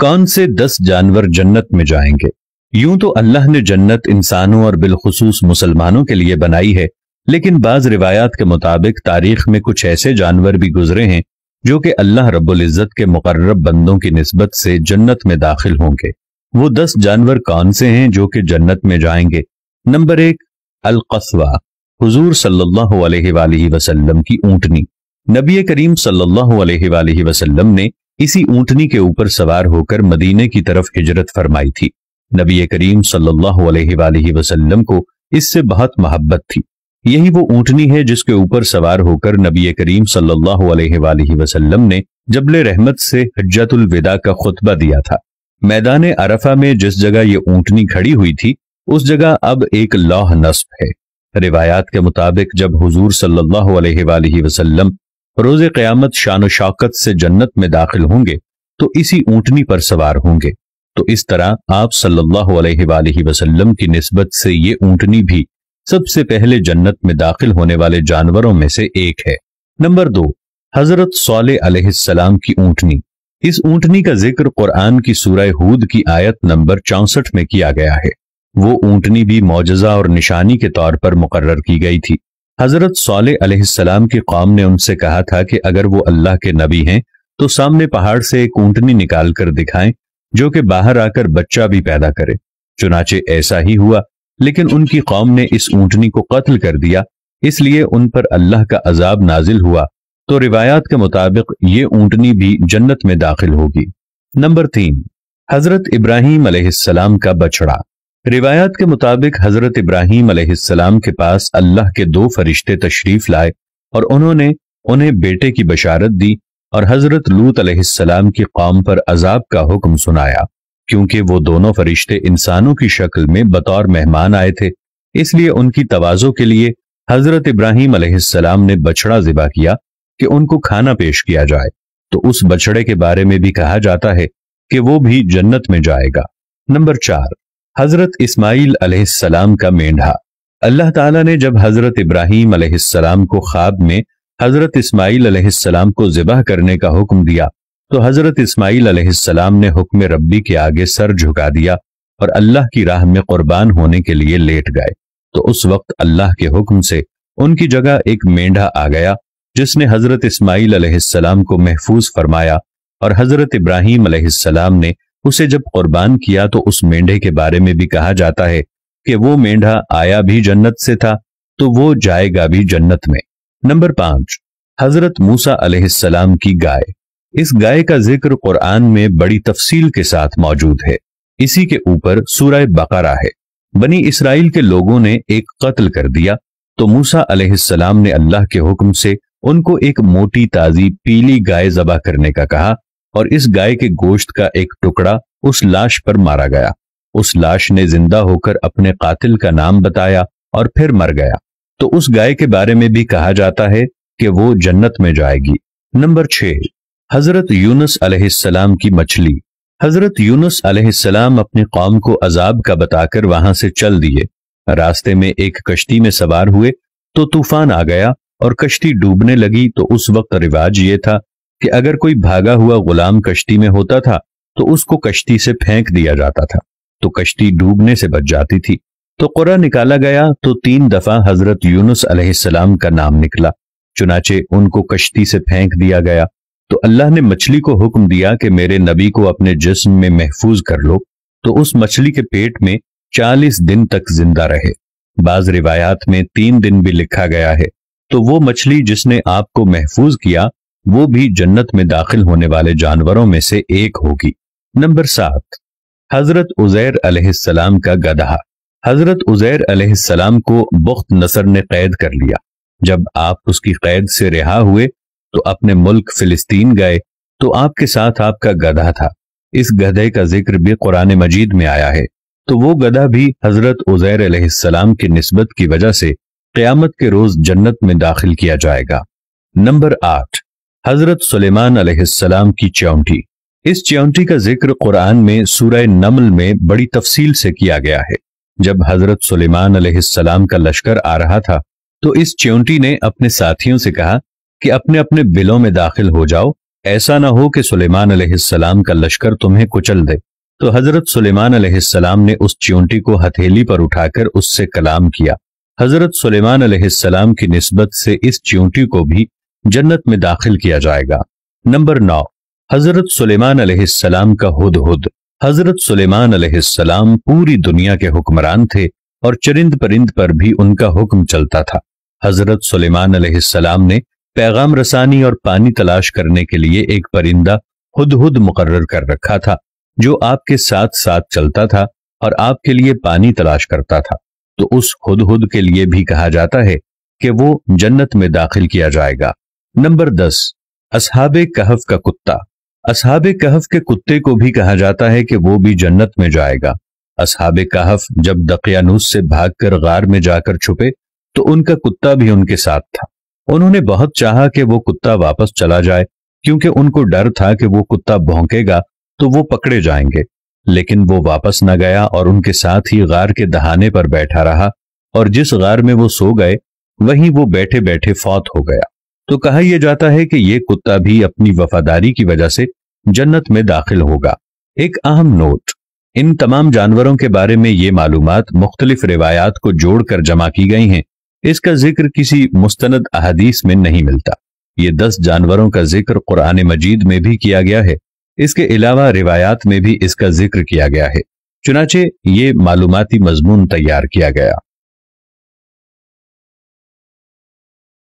कौन से 10 जानवर जन्नत में जाएंगे? यूं तो अल्लाह ने जन्नत इंसानों और बिलखुसूस मुसलमानों के लिए बनाई है, लेकिन बाज रिवायात के मुताबिक तारीख में कुछ ऐसे जानवर भी गुजरे हैं जो कि अल्लाह रब्बुल इज्जत के मुकर्रब बंदों की निस्बत से जन्नत में दाखिल होंगे। वो 10 जानवर कौन से हैं जो कि जन्नत में जाएंगे? नंबर 1, अल-क़स्वा, हुजूर सल्लल्लाहु अलैहि वसल्लम की ऊंटनी। नबी करीम सल्लल्लाहु अलैहि वसल्लम ने इसी ऊंटनी के ऊपर सवार होकर मदीने की तरफ हिजरत फरमाई थी। नबी करीम सल्लल्लाहु अलैहि वसल्लम को इससे बहुत मोहब्बत थी। यही वो ऊंटनी है जिसके ऊपर सवार होकर नबी करीम सल्लल्लाहु अलैहि वसल्लम ने जबले रहमत से हज्जतुल विदा का खुतबा दिया था। मैदान अरफा में जिस जगह ये ऊंटनी खड़ी हुई थी उस जगह अब एक लौह नस्ब है। रिवायात के मुताबिक जब हुजूर सल्लल्लाहु अलैहि वसल्लम रोज़े क़यामत शान शौकत से जन्नत में दाखिल होंगे तो इसी ऊंटनी पर सवार होंगे। तो इस तरह आप सल्लल्लाहु अलैहि वसल्लम की निस्बत से ये ऊंटनी भी सबसे पहले जन्नत में दाखिल होने वाले जानवरों में से एक है। नंबर 2, हजरत सालेह अलैहिस्सलाम की ऊंटनी। इस ऊंटनी का जिक्र कुरान की सूरह हूद की आयत नंबर 64 में किया गया है। वो ऊंटनी भी मौजज़ा और निशानी के तौर पर मुकर्रर की गई थी। हजरत सालेह अलैहिस्सलाम की कौम ने उनसे कहा था कि अगर वो अल्लाह के नबी हैं तो सामने पहाड़ से एक ऊंटनी निकाल कर दिखाएं जो कि बाहर आकर बच्चा भी पैदा करे। चुनाचे ऐसा ही हुआ, लेकिन उनकी कौम ने इस ऊंटनी को कत्ल कर दिया, इसलिए उन पर अल्लाह का अजाब नाजिल हुआ। तो रिवायात के मुताबिक ये ऊंटनी भी जन्नत में दाखिल होगी। नंबर 3, हजरत इब्राहीम अलैहिस्सलाम का बछड़ा। रिवायात के मुताबिक हजरत इब्राहीम अलैहिस्सलाम के पास अल्लाह के 2 फरिश्ते तशरीफ लाए और उन्होंने उन्हें बेटे की बशारत दी और हजरत लूत अलैहिस्सलाम की कौम पर अजाब का हुक्म सुनाया। क्योंकि वो दोनों फरिश्ते इंसानों की शक्ल में बतौर मेहमान आए थे, इसलिए उनकी तवाज़ो के लिए हजरत इब्राहीम अलैहिस्सलाम ने बछड़ा ज़िबा किया कि उनको खाना पेश किया जाए। तो उस बछड़े के बारे में भी कहा जाता है कि वो भी जन्नत में जाएगा। नंबर 4, हजरत इस्माइल अलैहिस्सलाम का मेंढा। अल्लाह ताला ने जब हजरत इब्राहीम अलैहिस्सलाम को ख्वाब में हजरत इस्माइल अलैहिस्सलाम को ज़िबह करने का हुक्म दिया तो हजरत इस्माइल अलैहिस्सलाम ने हुक्म रब्बी के आगे सर झुका दिया और अल्लाह की राह में कुर्बान होने के लिए लेट गए। तो उस वक्त अल्लाह के हुक्म से उनकी जगह एक मेंढा आ गया जिसने हजरत इस्माइल अलैहिस्सलाम को महफूज फरमाया और हजरत इब्राहीम अलैहिस्सलाम ने उसे जब कुर्बान किया तो उस मेंढे के बारे में भी कहा जाता है कि वो मेंढा आया भी जन्नत से था तो वो जाएगा भी जन्नत में। नंबर 5, हजरत मूसा अलैहिस्सलाम की गाय। इस गाय का जिक्र कुरान में बड़ी तफसील के साथ मौजूद है। इसी के ऊपर सूरह बकरा है। बनी इसराइल के लोगों ने एक कत्ल कर दिया तो मूसा अलैहिस्सलाम ने अल्लाह के हुक्म से उनको एक मोटी ताजी पीली गाय ज़बह करने का कहा और इस गाय के गोश्त का एक टुकड़ा उस लाश पर मारा गया। उस लाश ने जिंदा होकर अपने कातिल का नाम बताया और फिर मर गया। तो उस गाय के बारे में भी कहा जाता है कि वो जन्नत में जाएगी। नंबर 6, हजरत यूनुस अलैहिस्सलाम की मछली। हजरत यूनुस अलैहिस्सलाम अपनी कौम को अजाब का बताकर वहां से चल दिए। रास्ते में एक कश्ती में सवार हुए तो तूफान आ गया और कश्ती डूबने लगी। तो उस वक्त रिवाज ये था कि अगर कोई भागा हुआ गुलाम कश्ती में होता था तो उसको कश्ती से फेंक दिया जाता था, तो कश्ती डूबने से बच जाती थी। तो कुरा निकाला गया तो 3 दफा हजरत यूनुस अलैहिस्सलाम का नाम निकला। चुनाचे उनको कश्ती से फेंक दिया गया तो अल्लाह ने मछली को हुक्म दिया कि मेरे नबी को अपने जिस्म में महफूज कर लो। तो उस मछली के पेट में 40 दिन तक जिंदा रहे। बाज रिवायात में 3 दिन भी लिखा गया है। तो वो मछली जिसने आपको महफूज किया वो भी जन्नत में दाखिल होने वाले जानवरों में से एक होगी। नंबर 7, हजरत उजैर अलैहिस्सलाम का गधा। हजरत उजैर अलैहिस्सलाम को बुख्त नसर ने कैद कर लिया। जब आप उसकी कैद से रिहा हुए तो अपने मुल्क फिलिस्तीन गए तो आपके साथ आपका गधा था। इस गधे का जिक्र भी कुरान मजीद में आया है। तो वो गधा भी हजरत उजैर अलैहिस्सलाम की निस्बत की वजह से क़यामत के रोज जन्नत में दाखिल किया जाएगा। नंबर 8, हजरत सुलेमान अलैहिस्सलाम की च्योंटी। इस च्योंटी का जिक्र कुरान में सूरह नमल में बड़ी तफसील से किया गया है। जब हजरत सुलेमान अलैहिस्सलाम का लश्कर आ रहा था तो इस च्योंटी ने अपने साथियों से कहा कि अपने अपने बिलों में दाखिल हो जाओ ऐसा ना हो कि सुलेमान अलैहिस्सलाम का लश्कर तुम्हें कुचल दे। तो हजरत सुलेमान अलैहिस्सलाम ने उस चींटी को हथेली पर उठाकर उससे कलाम किया। हजरत सुलेमान अलैहिस्सलाम की निस्बत से इस चींटी को भी जन्नत में दाखिल किया जाएगा। नंबर 9, हजरत सुलेमान अलैहिस्सलाम का हुदहुद। हजरत सुलेमान अलैहिस्सलाम पूरी दुनिया के हुक्मरान थे और चरिंद परिंद पर भी उनका हुक्म चलता था। हजरत सुलेमान अलैहिस्सलाम ने पैगाम रसानी और पानी तलाश करने के लिए एक परिंदा हुदहुद मुकर्रर कर रखा था, जो आपके साथ साथ चलता था और आपके लिए पानी तलाश करता था। तो उस हुदहुद के लिए भी कहा जाता है कि वो जन्नत में दाखिल किया जाएगा। नंबर 10, असहाबे कहफ का कुत्ता। असहाबे कहफ के कुत्ते को भी कहा जाता है कि वो भी जन्नत में जाएगा। असहाबे कहफ जब दकियानूस से भागकर गार में जाकर छुपे तो उनका कुत्ता भी उनके साथ था। उन्होंने बहुत चाहा कि वो कुत्ता वापस चला जाए, क्योंकि उनको डर था कि वो कुत्ता भौंकेगा तो वो पकड़े जाएंगे, लेकिन वो वापस न गया और उनके साथ ही गार के दहाने पर बैठा रहा, और जिस गार में वो सो गए वहीं वो बैठे बैठे फौत हो गया। तो कहा यह जाता है कि ये कुत्ता भी अपनी वफादारी की वजह से जन्नत में दाखिल होगा। एक अहम नोट, इन तमाम जानवरों के बारे में ये मालूमात मुख्तलिफ रिवायात को जोड़कर जमा की गई हैं। इसका जिक्र किसी मुस्तनद अहदीस में नहीं मिलता। ये 10 जानवरों का जिक्र कुरान मजीद में भी किया गया है। इसके अलावा रिवायात में भी इसका जिक्र किया गया है। चुनाचे ये मालूमाती मजमून तैयार किया गया।